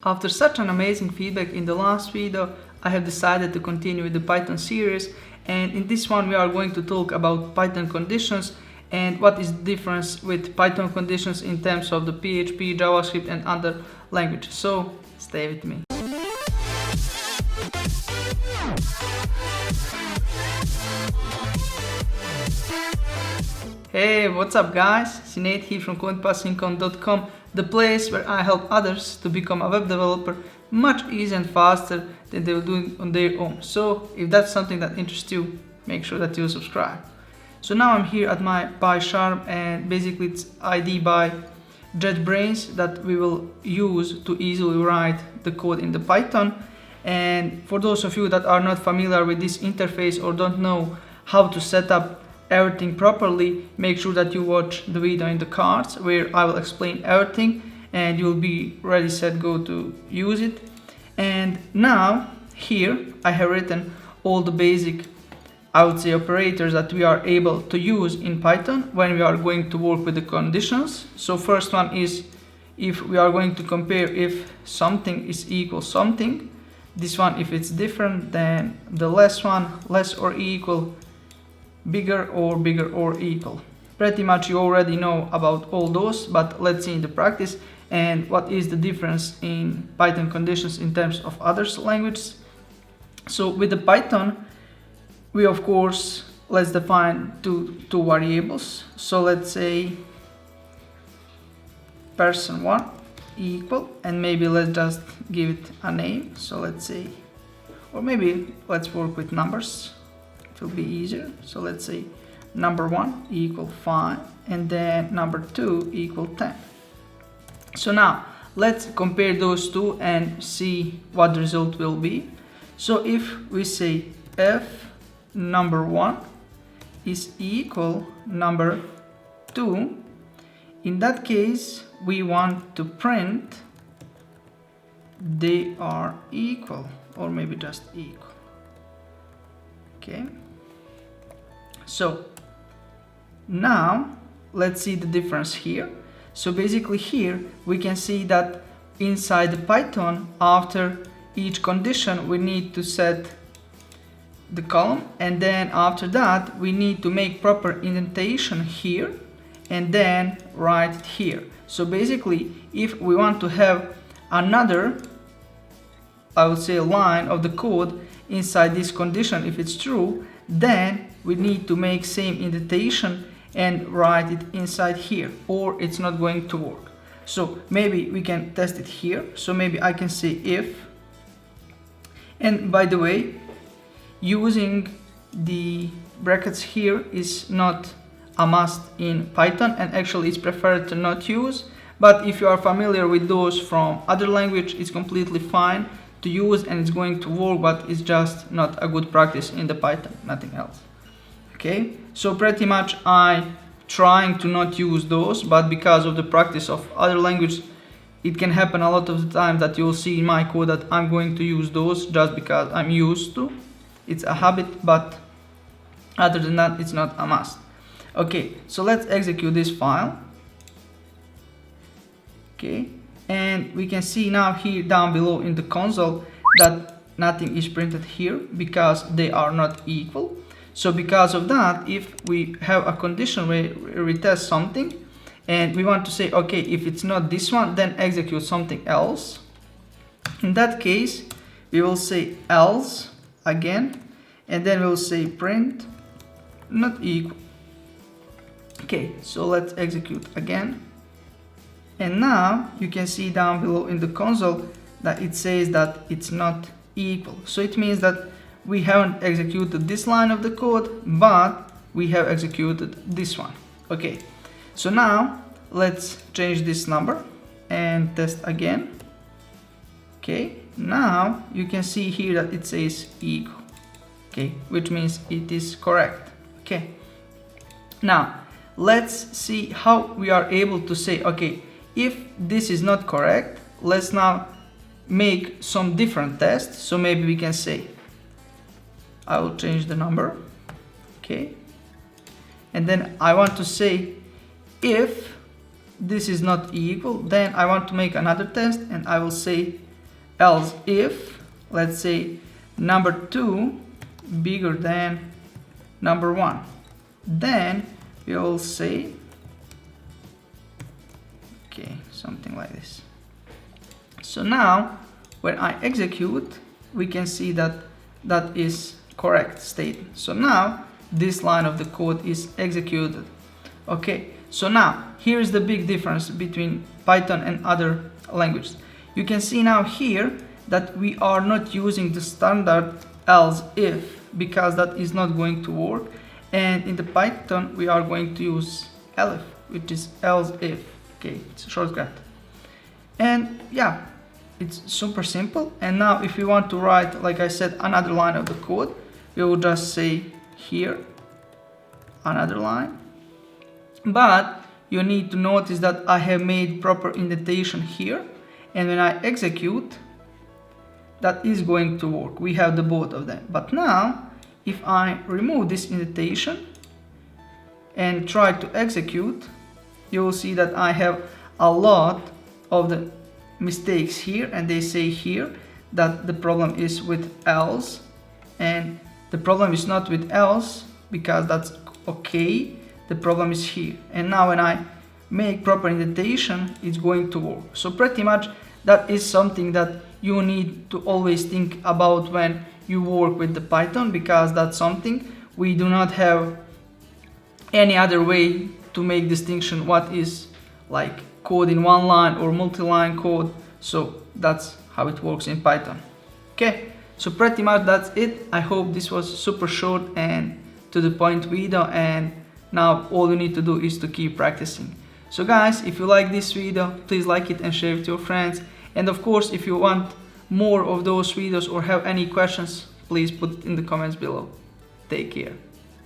After such an amazing feedback in the last video, I have decided to continue with the Python series, and in this one we are going to talk about Python conditions and what is the difference with Python conditions in terms of the PHP, JavaScript and other languages. So stay with me. Hey, what's up guys? Sinead here from CodePassingCon.com, the place where I help others to become a web developer much easier and faster than they will do it on their own. So if that's something that interests you, make sure that you subscribe. So now I'm here at my Pycharm, and basically it's ID by JetBrains that we will use to easily write the code in the Python. And for those of you that are not familiar with this interface or don't know how to set up everything properly, make sure that you watch the video in the cards where I will explain everything and you'll be ready, set, go to use it. And now here I have written all the basic, I would say, operators that we are able to use in Python when we are going to work with the conditions. So first one is if we are going to compare if something is equal something. This one, if it's different than the last one, less or equal, bigger or equal. Pretty much you already know about all those, but let's see in the practice and what is the difference in Python conditions in terms of other languages. So with the Python, we of course, let's define two variables. So let's say person1 equal, and maybe let's just give it a name. So let's say, or maybe let's work with numbers. It will be easier. So let's say number 1 equal 5 and then number 2 equal 10. So now let's compare those two and see what the result will be. So if we say if number 1 is equal number 2, in that case we want to print they are equal, or maybe just equal. Okay. So now let's see the difference here. So basically here we can see that inside the Python, after each condition we need to set the column, and then after that we need to make proper indentation here and then write it here. So basically if we want to have another, I would say, line of the code inside this condition, if it's true, then we need to make same indentation and write it inside here, or it's not going to work. So maybe we can test it here. So maybe I can say if, and by the way, using the brackets here is not a must in Python, and actually it's preferred to not use, but if you are familiar with those from other language, it's completely fine to use and it's going to work, but it's just not a good practice in the Python, nothing else. Okay, so pretty much I'm trying to not use those, but because of the practice of other languages, it can happen a lot of the time that you'll see in my code that I'm going to use those just because I'm used to. It's a habit, but other than that, it's not a must. Okay, so let's execute this file. Okay, and we can see now here down below in the console that nothing is printed here because they are not equal. So because of that, if we have a condition where we test something and we want to say, okay, if it's not this one, then execute something else. In that case, we will say else again, and then we'll say print not equal. Okay, so let's execute again. And now you can see down below in the console that it says that it's not equal. So it means that we haven't executed this line of the code, but we have executed this one. Okay, so now let's change this number and test again. Okay, now you can see here that it says equal. Okay, which means it is correct. Okay, now let's see how we are able to say, okay, if this is not correct, let's now make some different tests. So maybe we can say, I will change the number. Okay, and then I want to say if this is not equal, then I want to make another test and I will say else if, let's say, number 2 bigger than number 1, then we will say, okay, something like this. So now when I execute, we can see that that is correct state. So now this line of the code is executed. Okay, so now here is the big difference between Python and other languages. You can see now here that we are not using the standard else if, because that is not going to work, and in the Python we are going to use elif, which is else if. Okay, it's a shortcut. And yeah, it's super simple. And now if we want to write, like I said, another line of the code, we will just say here another line. But you need to notice that I have made proper indentation here, and when I execute, that is going to work. We have the both of them. But now if I remove this indentation and try to execute, you will see that I have a lot of the mistakes here, and they say here that the problem is with else, and the problem is not with else because that's okay. The problem is here. And now when I make proper indentation, it's going to work. So pretty much that is something that you need to always think about when you work with the Python, because that's something we do not have any other way to make distinction what is like code in one line or multi-line code. So that's how it works in Python. Okay, so pretty much that's it. I hope this was super short and to the point video, and now all you need to do is to keep practicing. So guys, if you like this video, please like it and share it with your friends. And of course, if you want more of those videos or have any questions, please put it in the comments below. Take care.